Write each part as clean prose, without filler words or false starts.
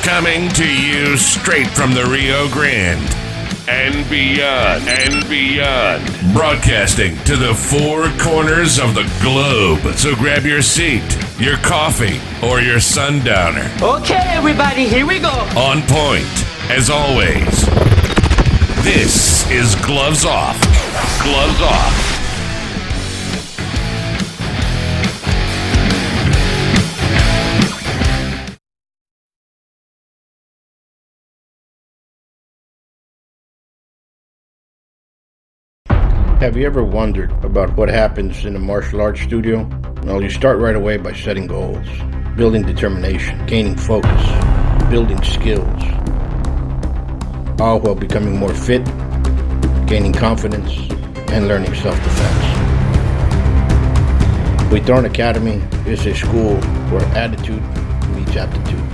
Coming to you straight from the Rio Grande and beyond, broadcasting to the four corners of the globe. So grab your seat, your coffee, or your sundowner. Okay, everybody, here we go. On point, as always. This is Gloves Off. Gloves Off. Have you ever wondered about what happens in a martial arts studio? Well, you start right away by setting goals, building determination, gaining focus, building skills, all while becoming more fit, gaining confidence, and learning self-defense. Withdrawn Academy is a school where attitude meets aptitude.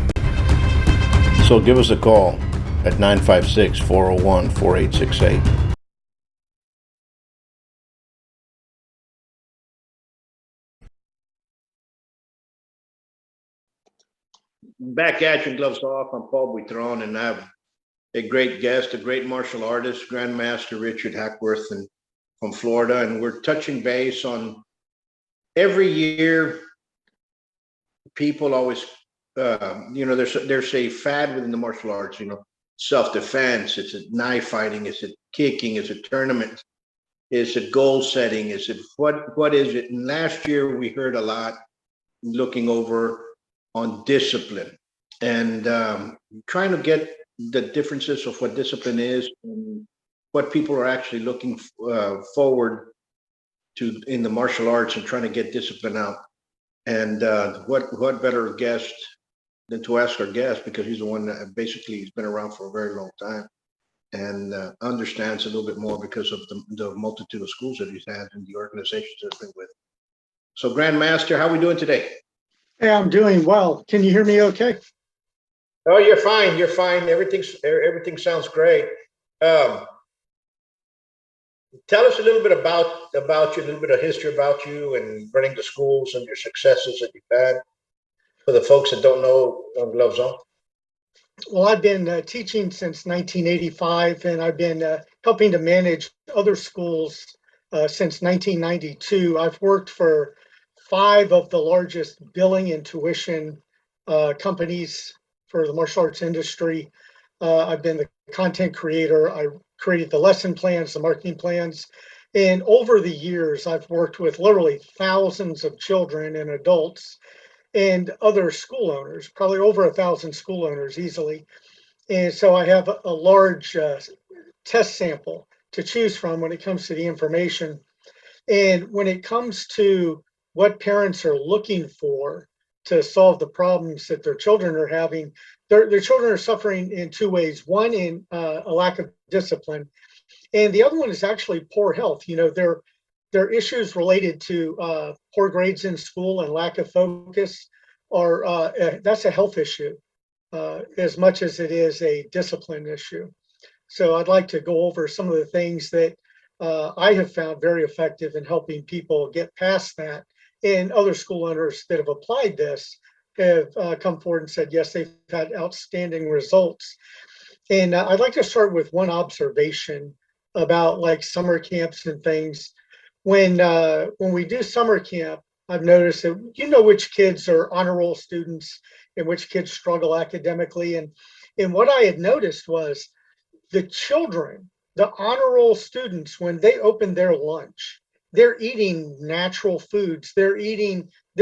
So give us a call at 956-401-4868. Back at you, Gloves Off. I'm Paul Buitron, and I have a great guest, a great martial artist, Grandmaster Richard Hackworth from Florida. And we're touching base on every year, people always, there's a fad within the martial arts, self-defense. Is it knife fighting? Is it kicking? Is it tournament? Is it goal setting? Is it what is it? And last year we heard a lot looking over on discipline and trying to get the differences of what discipline is and what people are actually looking forward to in the martial arts and trying to get discipline out. And what better guest than to ask our guest, because he's the one that basically has been around for a very long time and understands a little bit more because of the multitude of schools that he's had and the organizations that he's been with. So Grandmaster, how are we doing today? Hey, I'm doing well. Can you hear me okay? Oh, you're fine. You're fine. Everything sounds great. Tell us a little bit about you, a little bit of history about you and running the schools and your successes that you've had for the folks that don't know on Gloves Off. Well, I've been teaching since 1985, and I've been helping to manage other schools since 1992. I've worked for 5 of the largest billing and tuition companies for the martial arts industry. I've been the content creator. I created the lesson plans, the marketing plans. And over the years, I've worked with literally thousands of children and adults and other school owners, probably over 1,000 school owners easily. And so I have a large test sample to choose from when it comes to the information. And when it comes to what parents are looking for to solve the problems that their children are having, their children are suffering in 2 ways. One, in a lack of discipline, and the other one is actually poor health. Their issues related to poor grades in school and lack of focus are that's a health issue as much as it is a discipline issue. So I'd like to go over some of the things that I have found very effective in helping people get past that. And other school owners that have applied this have come forward and said, yes, they've had outstanding results. And I'd like to start with one observation about like summer camps and things. When we do summer camp, I've noticed that which kids are honor roll students and which kids struggle academically. And what I had noticed was the children, the honor roll students, when they open their lunch, they're eating natural foods. Their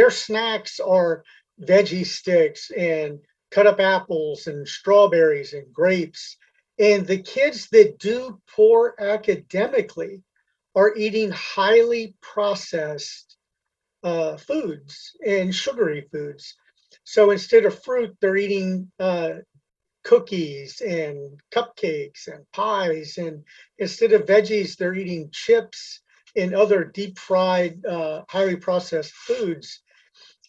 snacks are veggie sticks and cut up apples and strawberries and grapes. And the kids that do poor academically are eating highly processed foods and sugary foods. So instead of fruit, they're eating cookies and cupcakes and pies. And instead of veggies, they're eating chips and other deep fried, highly processed foods.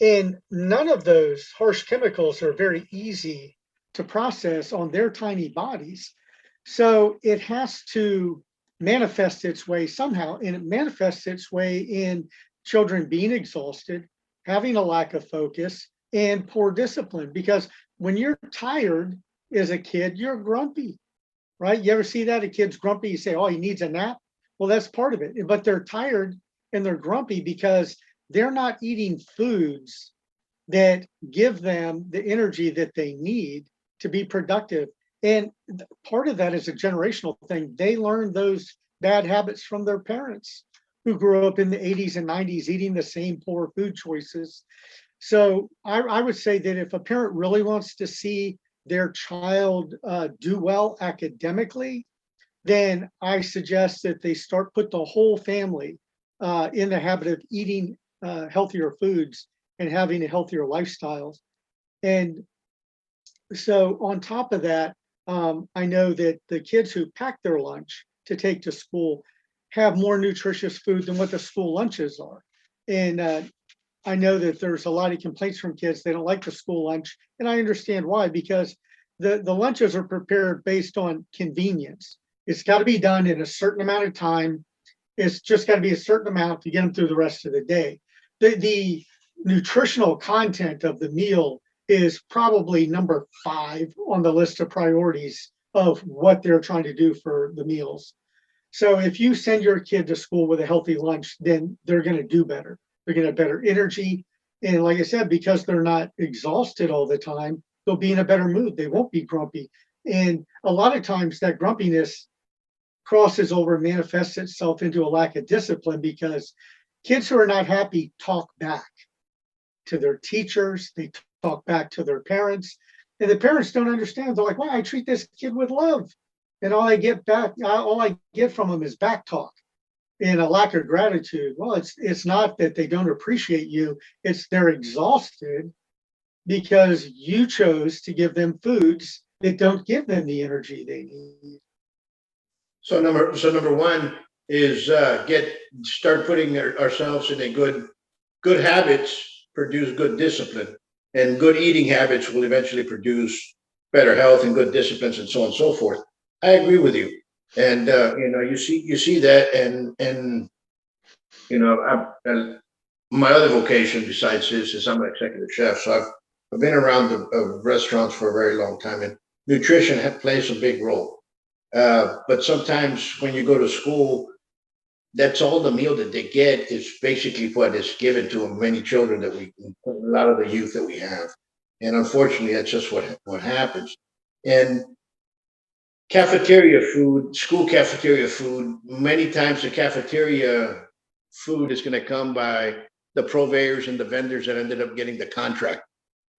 And none of those harsh chemicals are very easy to process on their tiny bodies. So it has to manifest its way somehow, and it manifests its way in children being exhausted, having a lack of focus, and poor discipline. Because when you're tired as a kid, you're grumpy, right? You ever see that? A kid's grumpy, you say, oh, he needs a nap. Well, that's part of it. But they're tired and they're grumpy because they're not eating foods that give them the energy that they need to be productive. And part of that is a generational thing. They learned those bad habits from their parents who grew up in the 80s and 90s eating the same poor food choices. So I would say that if a parent really wants to see their child do well academically, then I suggest that they put the whole family in the habit of eating healthier foods and having a healthier lifestyle. And so on top of that, I know that the kids who pack their lunch to take to school have more nutritious food than what the school lunches are. And I know that there's a lot of complaints from kids. They don't like the school lunch. And I understand why, because the lunches are prepared based on convenience. It's got to be done in a certain amount of time. It's just got to be a certain amount to get them through the rest of the day. The nutritional content of the meal is probably number 5 on the list of priorities of what they're trying to do for the meals. So if you send your kid to school with a healthy lunch, then they're going to do better. They're going to have better energy. And like I said, because they're not exhausted all the time, they'll be in a better mood. They won't be grumpy. And a lot of times that grumpiness crosses over and manifests itself into a lack of discipline, because kids who are not happy talk back to their teachers, they talk back to their parents, and the parents don't understand. They're like, well, I treat this kid with love. And all I get from them is back talk and a lack of gratitude. Well, it's not that they don't appreciate you, it's they're exhausted because you chose to give them foods that don't give them the energy they need. So number one is start putting ourselves in a good habits produce good discipline, and good eating habits will eventually produce better health and good disciplines, and so on and so forth. I agree with you, and you see that, and my other vocation besides this is I'm an executive chef, so I've been around the restaurants for a very long time, and nutrition plays a big role. But sometimes when you go to school, that's all the meal that they get is basically what is given to many children a lot of the youth that we have, and unfortunately, that's just what happens. And cafeteria food, school cafeteria food, many times the cafeteria food is going to come by the purveyors and the vendors that ended up getting the contract.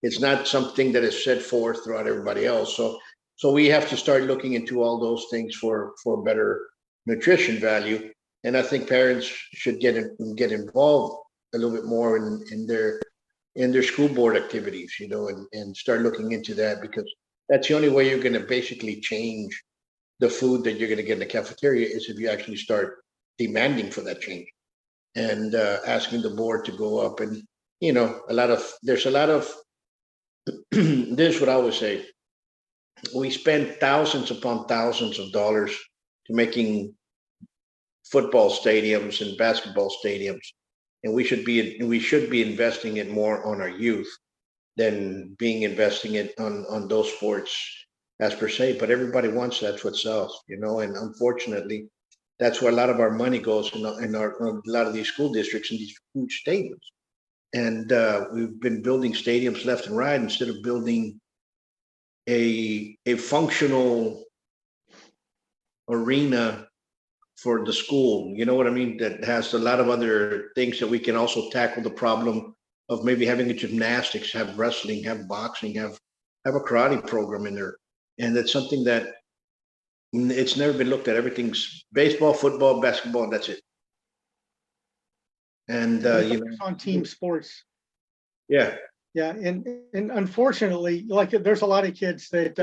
It's not something that is set forth throughout everybody else. So we have to start looking into all those things for better nutrition value. And I think parents should get involved a little bit more in their school board activities, and start looking into that, because that's the only way you're going to basically change the food that you're going to get in the cafeteria, is if you actually start demanding for that change and asking the board to go up. And there's a lot of this is what I always say: we spend thousands upon thousands of dollars to making football stadiums and basketball stadiums, and we should be investing it more on our youth than being investing it on those sports as per se. But everybody wants that's what sells, and unfortunately, that's where a lot of our money goes in a lot of these school districts and these huge stadiums. And we've been building stadiums left and right instead of building a functional arena for the school. You know what I mean? That has a lot of other things that we can also tackle the problem of maybe having a gymnastics, have wrestling, have boxing, have a karate program in there. And that's something that it's never been looked at. Everything's baseball, football, basketball, and that's it. And on team sports. Yeah. Yeah, and unfortunately, like there's a lot of kids that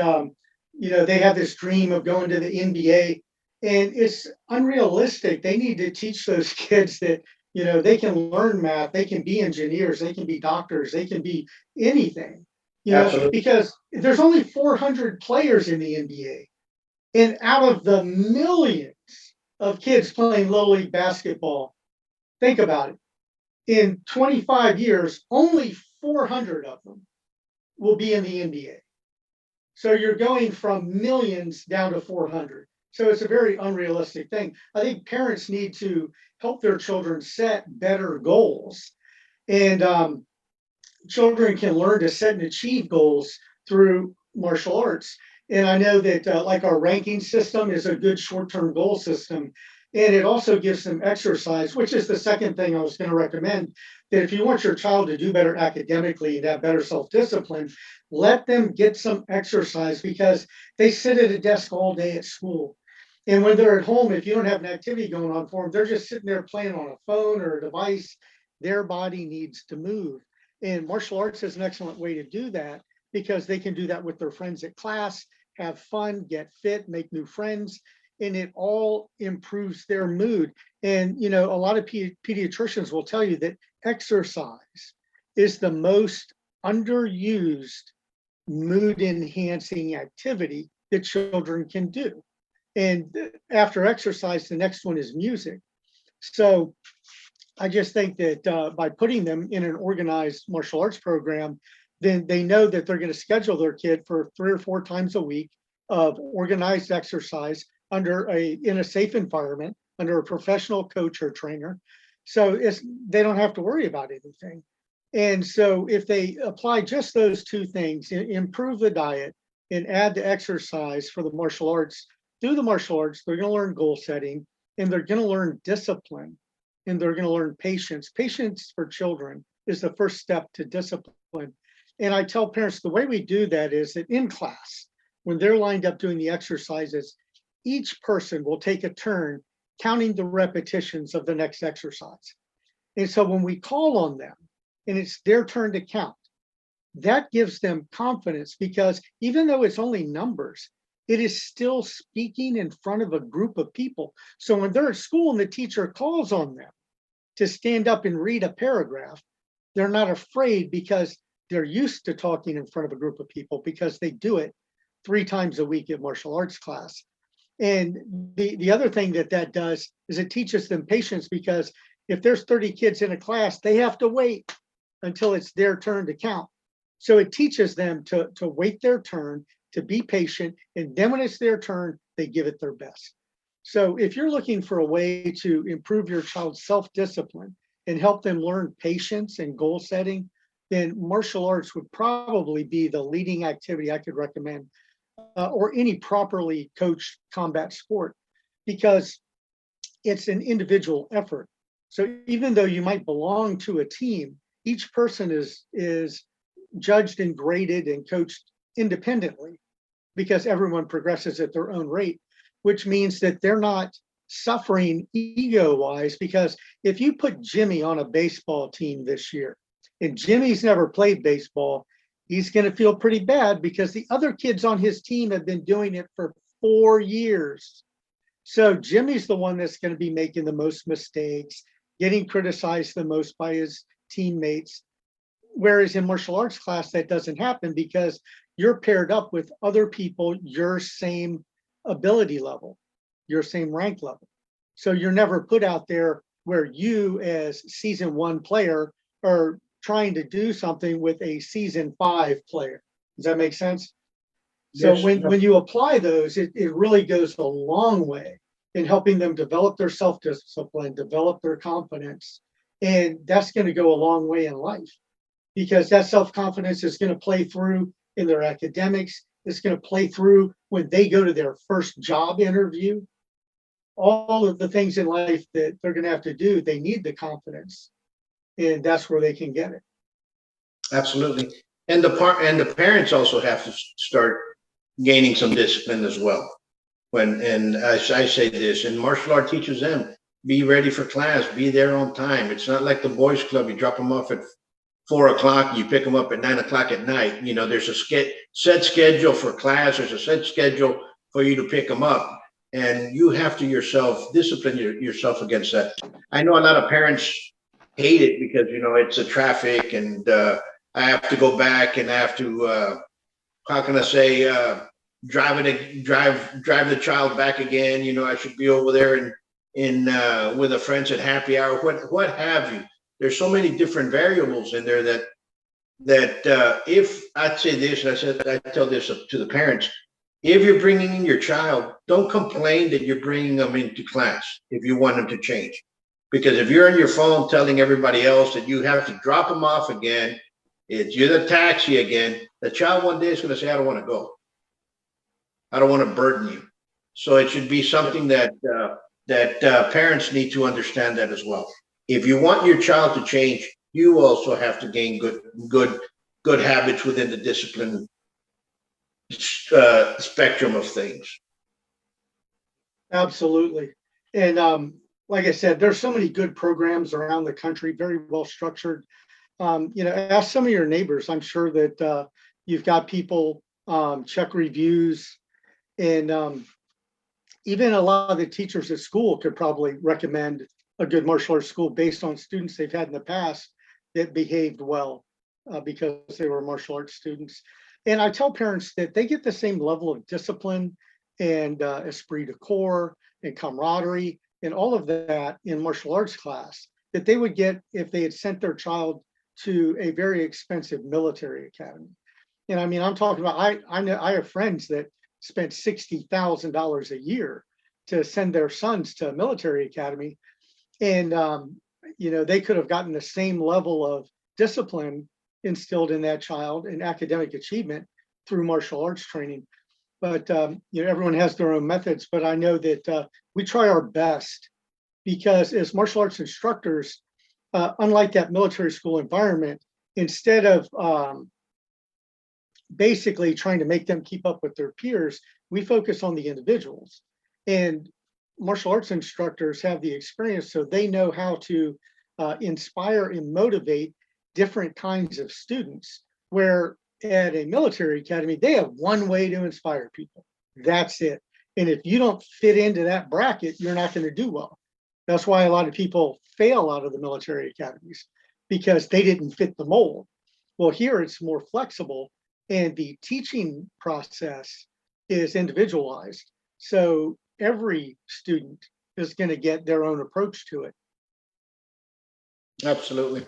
they have this dream of going to the NBA, and it's unrealistic. They need to teach those kids that they can learn math, they can be engineers, they can be doctors, they can be anything. Absolutely. Because there's only 400 players in the NBA, and out of the millions of kids playing low league basketball, think about it. In 25 years, only 400 of them will be in the NBA. So you're going from millions down to 400. So it's a very unrealistic thing. I think parents need to help their children set better goals. And children can learn to set and achieve goals through martial arts. And I know that like our ranking system is a good short-term goal system. And it also gives them exercise, which is the second thing I was going to recommend, that if you want your child to do better academically and have better self-discipline, let them get some exercise, because they sit at a desk all day at school. And when they're at home, if you don't have an activity going on for them, they're just sitting there playing on a phone or a device. Their body needs to move. And martial arts is an excellent way to do that, because they can do that with their friends at class, have fun, get fit, make new friends, and it all improves their mood. And, you know, a lot of pediatricians will tell you that exercise is the most underused mood enhancing activity that children can do. And after exercise, the next one is music. So I just think that by putting them in an organized martial arts program, then they know that they're going to schedule their kid for 3 or 4 times a week of organized exercise in a safe environment, under a professional coach or trainer. So they don't have to worry about anything. And so if they apply just those 2 things, improve the diet and add the exercise for the martial arts, through the martial arts, they're going to learn goal setting, and they're going to learn discipline, and they're going to learn patience. Patience for children is the first step to discipline. And I tell parents the way we do that is that in class, when they're lined up doing the exercises, each person will take a turn counting the repetitions of the next exercise. And so when we call on them and it's their turn to count, that gives them confidence, because even though it's only numbers, it is still speaking in front of a group of people. So when they're at school and the teacher calls on them to stand up and read a paragraph, they're not afraid, because they're used to talking in front of a group of people, because they do it 3 times a week at martial arts class. And the other thing that does is it teaches them patience, because if there's 30 kids in a class, they have to wait until it's their turn to count. So it teaches them to wait their turn, to be patient, and then when it's their turn, they give it their best. So if you're looking for a way to improve your child's self-discipline and help them learn patience and goal setting, then martial arts would probably be the leading activity I could recommend, or any properly coached combat sport, because it's an individual effort. So even though you might belong to a team, each person is judged and graded and coached independently, because everyone progresses at their own rate, which means that they're not suffering ego-wise. Because if you put Jimmy on a baseball team this year, and Jimmy's never played baseball, he's going to feel pretty bad, because the other kids on his team have been doing it for 4 years. So Jimmy's the one that's going to be making the most mistakes, getting criticized the most by his teammates. Whereas in martial arts class, that doesn't happen, because you're paired up with other people your same ability level, your same rank level. So you're never put out there where you, as season 1 player, are trying to do something with a season 5 player. Does that make sense? So Yes. when you apply those, it really goes a long way in helping them develop their self-discipline, develop their confidence. And that's going to go a long way in life, because that self-confidence is going to play through in their academics. It's going to play through when they go to their first job interview. All of the things in life that they're going to have to do, they need the confidence, and that's where they can get it. Absolutely. And the parents also have to start gaining some discipline as well. And I say this, and martial art teaches them, be ready for class, be there on time. It's not like the boys club. You drop them off at 4 o'clock, you pick them up at 9 o'clock at night. You know, there's a set schedule for class. There's a set schedule for you to pick them up. And you have to discipline yourself against that. I know a lot of parents hate it, because, you know, it's a traffic, and I have to go back, and I have to, how can I say, drive the child back again. You know, I should be over there in with the friends at happy hour, what have you. There's so many different variables in there that that if I'd say this, and I tell this to the parents, if you're bringing in your child, don't complain that you're bringing them into class if you want them to change. Because if you're on your phone telling everybody else that you have to drop them off again, you're the taxi again, the child one day is going to say, I don't want to go. I don't want to burden you. So it should be something that parents need to understand that as well. If you want your child to change, you also have to gain good habits within the discipline spectrum of things. Absolutely. And like I said, there's so many good programs around the country, very well structured. Ask some of your neighbors. I'm sure that you've got people check reviews, and even a lot of the teachers at school could probably recommend a good martial arts school based on students they've had in the past that behaved well because they were martial arts students. And I tell parents that they get the same level of discipline and esprit de corps and camaraderie and all of that in martial arts class that they would get if they had sent their child to a very expensive military academy. And I mean, I'm talking about, I know I have friends that spent $60,000 a year to send their sons to a military academy. And, they could have gotten the same level of discipline instilled in that child and academic achievement through martial arts training. But, everyone has their own methods, but I know that we try our best because as martial arts instructors, unlike that military school environment, instead of basically trying to make them keep up with their peers, we focus on the individuals. And martial arts instructors have the experience, so they know how to inspire and motivate different kinds of students, where at a military academy, they have one way to inspire people. That's it. And if you don't fit into that bracket, you're not going to do well. That's why a lot of people fail out of the military academies, because they didn't fit the mold. Well, here it's more flexible, and the teaching process is individualized. So every student is going to get their own approach to it. Absolutely.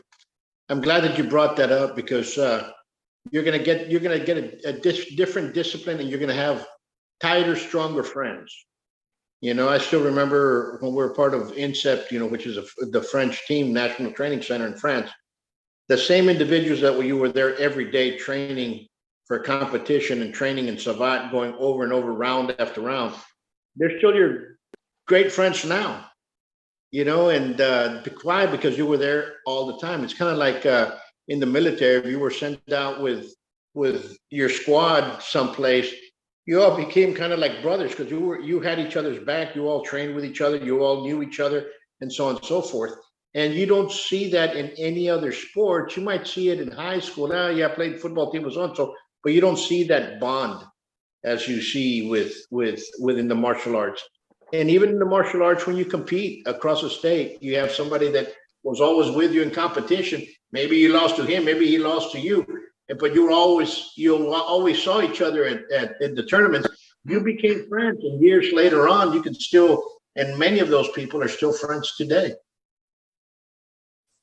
I'm glad that you brought that up, because you're going to get a different discipline, and you're going to have tighter, stronger friends. I still remember when we were part of INSEP, which is the French team, National Training Center in France. The same individuals that you were there every day training for competition and training in savate, going over and over, round after round, they're still your great friends now. And why? Because you were there all the time. It's kind of like in the military, if you were sent out with your squad someplace, you all became kind of like brothers, because you had each other's back. You all trained with each other. You all knew each other, and so on and so forth. And you don't see that in any other sport. You might see it in high school. I played football team, was on so, but you don't see that bond as you see within the martial arts. And even in the martial arts, when you compete across the state, you have somebody that was always with you in competition. Maybe you lost to him, maybe he lost to you, but you always saw each other at the tournaments. You became friends, and years later on, you can still, and many of those people are still friends today.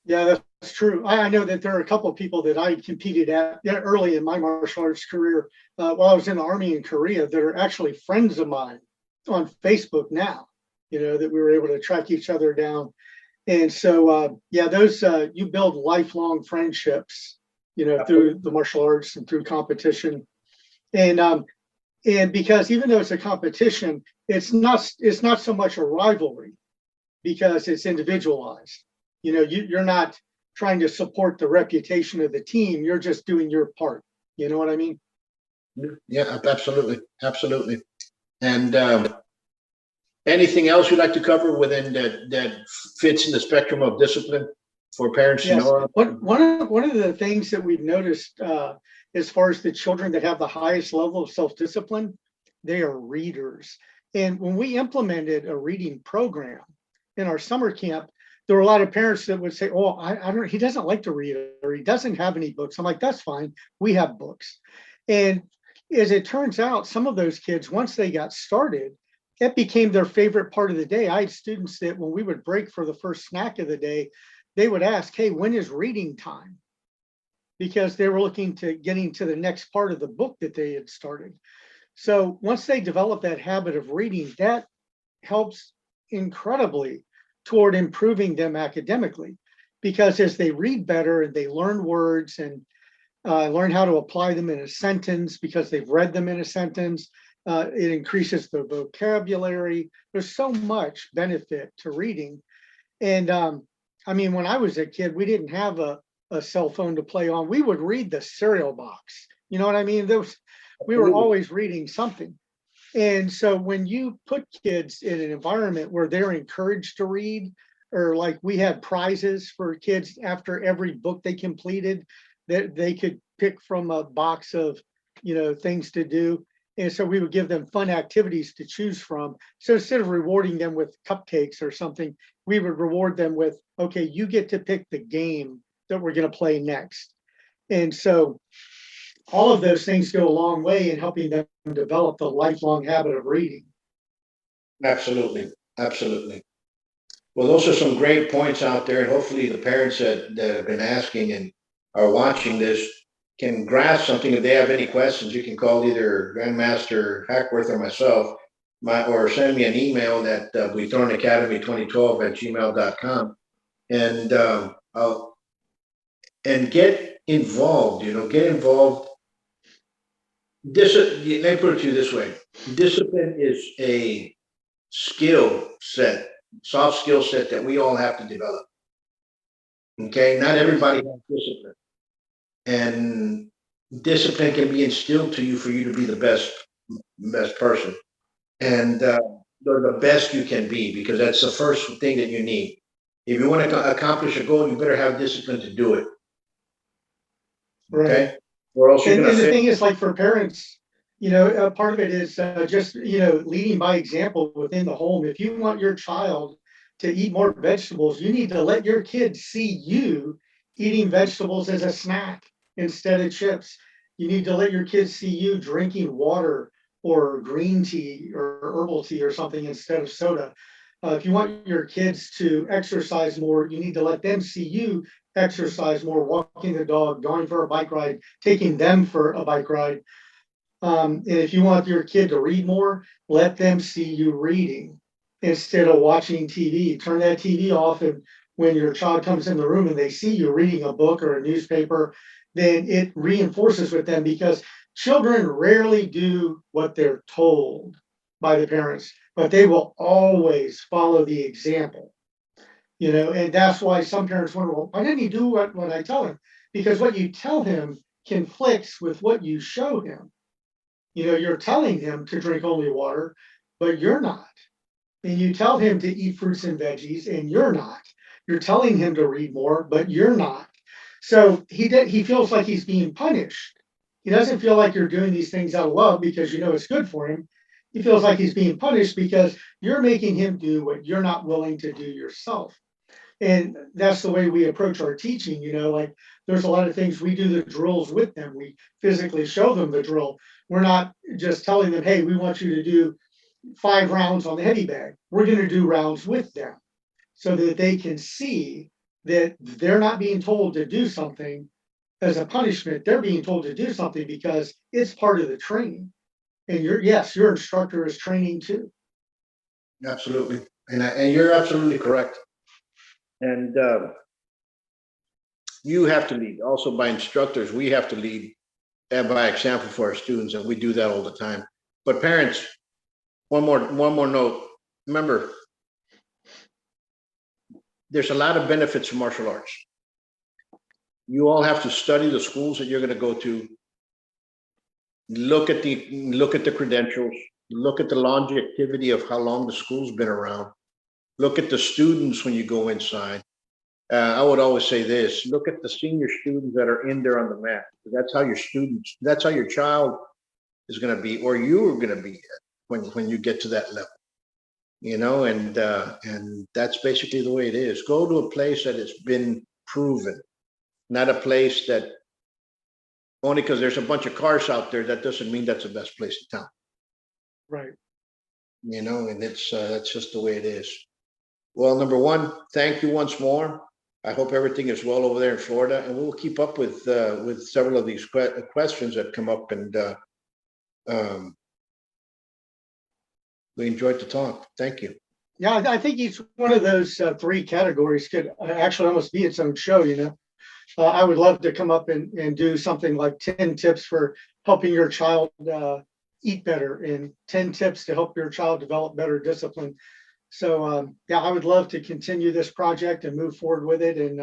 Yeah, that's true. I know that there are a couple of people that I competed at early in my martial arts career while I was in the Army in Korea that are actually friends of mine on Facebook now, that we were able to track each other down. And so, those, you build lifelong friendships, through the martial arts and through competition. And because even though it's a competition, it's not so much a rivalry, because it's individualized. You're not trying to support the reputation of the team. You're just doing your part. You know what I mean? Yeah, absolutely. Absolutely. And anything else you'd like to cover within that fits in the spectrum of discipline for parents to know? One of the things that we've noticed as far as the children that have the highest level of self-discipline, they are readers. And when we implemented a reading program in our summer camp, there were a lot of parents that would say, "Oh, I don't. He doesn't like to read, or he doesn't have any books." I'm like, "That's fine. We have books." And as it turns out, some of those kids, once they got started, it became their favorite part of the day. I had students that when we would break for the first snack of the day, they would ask, "Hey, when is reading time?" because they were looking to getting to the next part of the book that they had started. So once they develop that habit of reading, that helps incredibly toward improving them academically, because as they read better and they learn words and learn how to apply them in a sentence because they've read them in a sentence, it increases the vocabulary. There's so much benefit to reading. And I mean, when I was a kid, we didn't have a cell phone to play on. We would read the cereal box. You know what I mean? We were always reading something. And so when you put kids in an environment where they're encouraged to read, or like we had prizes for kids after every book they completed, that they could pick from a box of, things to do. And so we would give them fun activities to choose from. So instead of rewarding them with cupcakes or something, we would reward them with, okay, you get to pick the game that we're going to play next. And so all of those things go a long way in helping them develop the lifelong habit of reading. Absolutely. Absolutely. Well, those are some great points out there, and hopefully the parents that have been asking and are watching this can grasp something. If they have any questions, you can call either Grandmaster Hackworth or myself, or send me an email at withGrandmaster2012@gmail.com, and and get involved. Get involved. Let me put it to you this way: discipline is a skill set, soft skill set that we all have to develop. Okay, not everybody has discipline, and discipline can be instilled to you for you to be the best person, and the best you can be, because that's the first thing that you need. If you want to accomplish a goal, you better have discipline to do it. Okay, Right. or else you're And, going to and the fail. thing is, like for parents, part of it is just, leading by example within the home. If you want your child to eat more vegetables, you need to let your kids see you eating vegetables as a snack instead of chips. You need to let your kids see you drinking water or green tea or herbal tea or something instead of soda. If you want your kids to exercise more, you need to let them see you exercise more, walking the dog, going for a bike ride, taking them for a bike ride. And if you want your kid to read more, let them see you reading instead of watching TV. Turn that TV off, and when your child comes in the room and they see you reading a book or a newspaper, then it reinforces with them, because children rarely do what they're told by the parents, but they will always follow the example. And that's why some parents wonder, well, why didn't he do what I tell him? Because what you tell him conflicts with what you show him. You're telling him to drink only water, but you're not. And you tell him to eat fruits and veggies, and you're not. You're telling him to read more, but you're not. So he feels like he's being punished. He doesn't feel like you're doing these things out of love because it's good for him. He feels like he's being punished because you're making him do what you're not willing to do yourself. And that's the way we approach our teaching. Like there's a lot of things, we do the drills with them. We physically show them the drill. We're not just telling them, hey, we want you to do 5 rounds on the heavy bag. We're going to do rounds with them so that they can see that they're not being told to do something as a punishment. They're being told to do something because it's part of the training. And your instructor is training too. Absolutely, and you're absolutely correct. And you have to lead. Also, by instructors, we have to lead by example for our students, and we do that all the time. But parents, one more note. Remember, there's a lot of benefits to martial arts. You all have to study the schools that you're going to go to. Look at the credentials. Look at the longevity of how long the school's been around. Look at the students when you go inside. I would always say this: look at the senior students that are in there on the mat. That's how your child is going to be, or you are going to be when you get to that level. And that's basically the way it is. Go to a place that has been proven, not a place that only because there's a bunch of cars out there, that doesn't mean that's the best place in town. Right. And that's just the way it is. Well, number one, thank you once more. I hope everything is well over there in Florida, and we'll keep up with several of these questions that come up, and we enjoyed the talk. Thank you. Yeah, I think each one of those three categories could actually almost be its own show, you know. I would love to come up and do something like 10 tips for helping your child eat better and 10 tips to help your child develop better discipline. So yeah, I would love to continue this project and move forward with it. And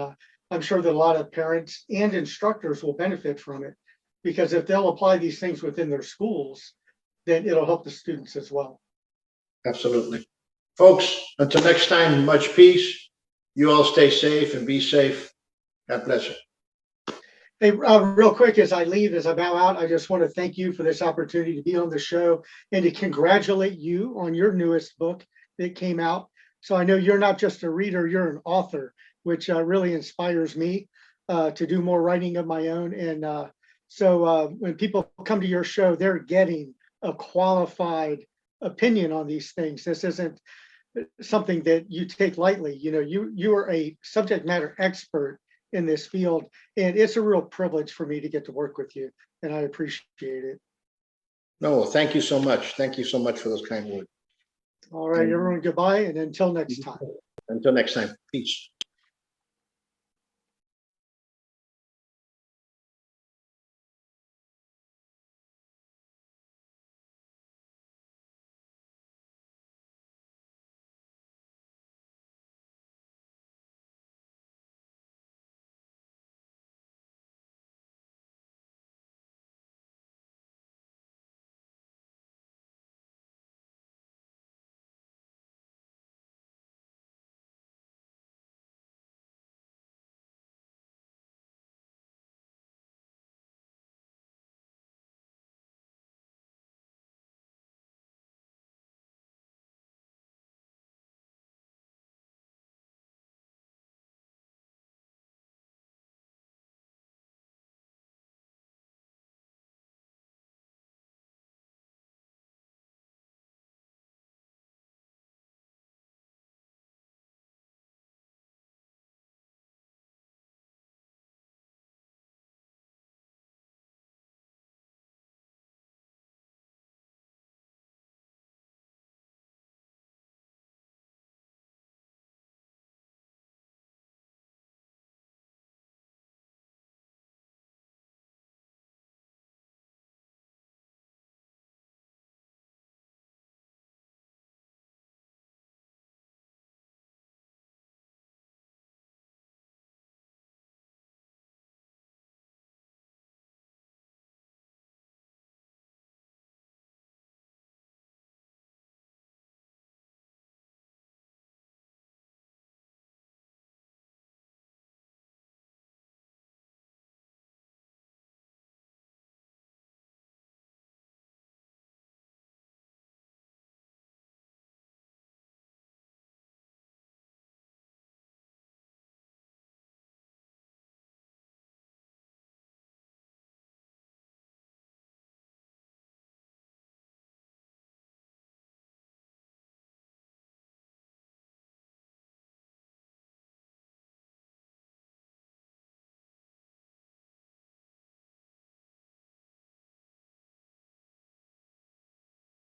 I'm sure that a lot of parents and instructors will benefit from it, because if they'll apply these things within their schools, then it'll help the students as well. Absolutely. Folks, until next time, much peace. You all stay safe and be safe. God bless you. Hey, real quick, as I leave, as I bow out, I just want to thank you for this opportunity to be on the show and to congratulate you on your newest book that came out. So I know you're not just a reader, you're an author, which really inspires me to do more writing of my own. And so when people come to your show, they're getting a qualified opinion on these things. This isn't something that you take lightly. You know, you are a subject matter expert in this field, and it's a real privilege for me to get to work with you, and I appreciate it. No, thank you so much. Thank you so much for those kind words. All right, everyone, goodbye, and until next time. Until next time, peace.